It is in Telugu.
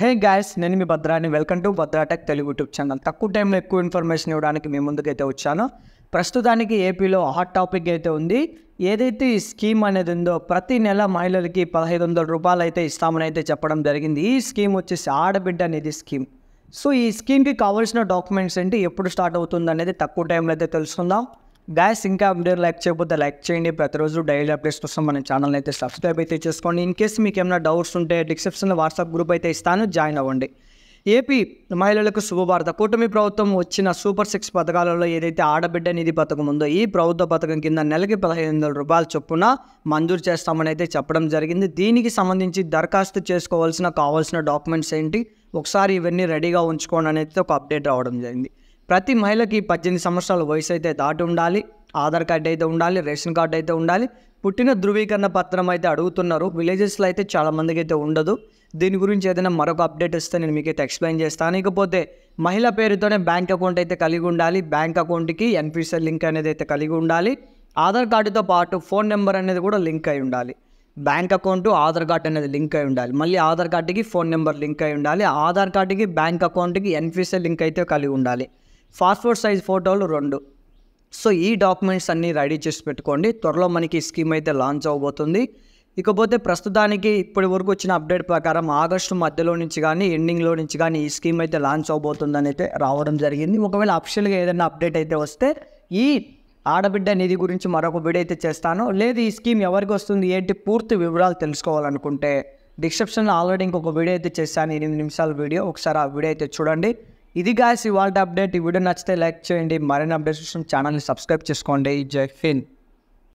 హే గాయస్, నేను మీ భద్రాని. Welcome to Bhadra tech Telugu YouTube channel. తక్కువ టైంలో ఎక్కువ ఇన్ఫర్మేషన్ ఇవ్వడానికి మీ ముందుకైతే వచ్చాను. ప్రస్తుతానికి ఏపీలో హాట్ టాపిక్ అయితే ఉంది. ఏదైతే ఈ స్కీమ్ అనేది ఉందో ప్రతి నెల మహిళలకి 1500 రూపాయలు అయితే ఇస్తామని అయితే చెప్పడం జరిగింది. ఈ స్కీమ్ వచ్చేసి ఆడబిడ్డ నిధి స్కీమ్. సో ఈ స్కీమ్కి కావాల్సిన డాక్యుమెంట్స్ ఏంటి, ఎప్పుడు స్టార్ట్ అవుతుంది అనేది తక్కువ టైంలో అయితే తెలుసుకుందాం. గాయస్, ఇంకా వీడియో లైక్ చేయకపోతే లైక్ చేయండి. ప్రతిరోజు డైలీ అప్డేట్స్ కోసం మన ఛానల్ అయితే సబ్స్క్రైబ్ అయితే చేసుకోండి. ఇన్ కేసు మీకు ఏమైనా డౌట్స్ ఉంటే డిస్క్రిప్షన్లో వాట్సాప్ గ్రూప్ అయితే ఇస్తాను, జాయిన్ అవ్వండి. ఏపీ మహిళలకు శుభవార్త. కూటమి ప్రభుత్వం వచ్చిన సూపర్ 6 పథకాలలో ఏదైతే ఆడబిడ్డ నిధి పథకం ఉందో ఈ ప్రభుత్వ పథకం కింద నెలకి 1500 రూపాయలు చొప్పున మంజూరు చేస్తామని అయితే చెప్పడం జరిగింది. దీనికి సంబంధించి దరఖాస్తు కావాల్సిన డాక్యుమెంట్స్ ఏంటి, ఒకసారి ఇవన్నీ రెడీగా ఉంచుకోండి అనేది ఒక అప్డేట్ రావడం జరిగింది. ప్రతి మహిళకి 18 సంవత్సరాల వయసు అయితే దాటి ఉండాలి, ఆధార్ కార్డు అయితే ఉండాలి, రేషన్ కార్డు అయితే ఉండాలి, పుట్టిన ధృవీకరణ పత్రం అయితే అడుగుతున్నారు. విలేజెస్లో అయితే చాలామందికి అయితే ఉండదు. దీని గురించి ఏదైనా మరొక అప్డేట్ ఇస్తే నేను మీకైతే ఎక్స్ప్లెయిన్ చేస్తాను. ఇకపోతే మహిళ పేరుతోనే బ్యాంక్ అకౌంట్ అయితే కలిగి ఉండాలి, బ్యాంక్ అకౌంట్కి ఎన్పిసిఐ లింక్ అనేది అయితే కలిగి ఉండాలి, ఆధార్ కార్డుతో పాటు ఫోన్ నెంబర్ అనేది కూడా లింక్ అయి ఉండాలి. బ్యాంక్ అకౌంట్ ఆధార్ కార్డు అనేది లింక్ అయి ఉండాలి, మళ్ళీ ఆధార్ కార్డుకి ఫోన్ నెంబర్ లింక్ అయి ఉండాలి, ఆధార్ కార్డుకి బ్యాంక్ అకౌంట్కి ఎన్పిసిఐ లింక్ అయితే కలిగి ఉండాలి, పాస్పోర్ట్ సైజ్ ఫోటోలు 2. సో ఈ డాక్యుమెంట్స్ అన్నీ రెడీ చేసి పెట్టుకోండి. త్వరలో మనకి ఈ స్కీమ్ అయితే లాంచ్ అవబోతుంది. ఇకపోతే ప్రస్తుతానికి ఇప్పటి వరకు వచ్చిన అప్డేట్ ప్రకారం ఆగస్టు మధ్యలో నుంచి కానీ ఎండింగ్లో నుంచి కానీ ఈ స్కీమ్ అయితే లాంచ్ అవబోతుందని అయితే రావడం జరిగింది. ఒకవేళ అఫిషియల్గా ఏదైనా అప్డేట్ అయితే వస్తే ఈ ఆడబిడ్డ నిధి గురించి మరొక వీడియో అయితే చేస్తాను. లేదు ఈ స్కీమ్ ఎవరికి వస్తుంది ఏంటి పూర్తి వివరాలు తెలుసుకోవాలనుకుంటే డిస్క్రిప్షన్లో ఆల్రెడీ ఇంకొక వీడియో అయితే చేశాను, 8 నిమిషాల వీడియో. ఒకసారి ఆ వీడియో అయితే చూడండి. ఇది గాయస్ ఇవాళ అప్డేట్. ఈ వీడియో నచ్చితే లైక్ చేయండి. మరిన్ని అప్డేట్స్ కోసం ఛానల్ని సబ్స్క్రైబ్ చేసుకోండి. జై హింద్.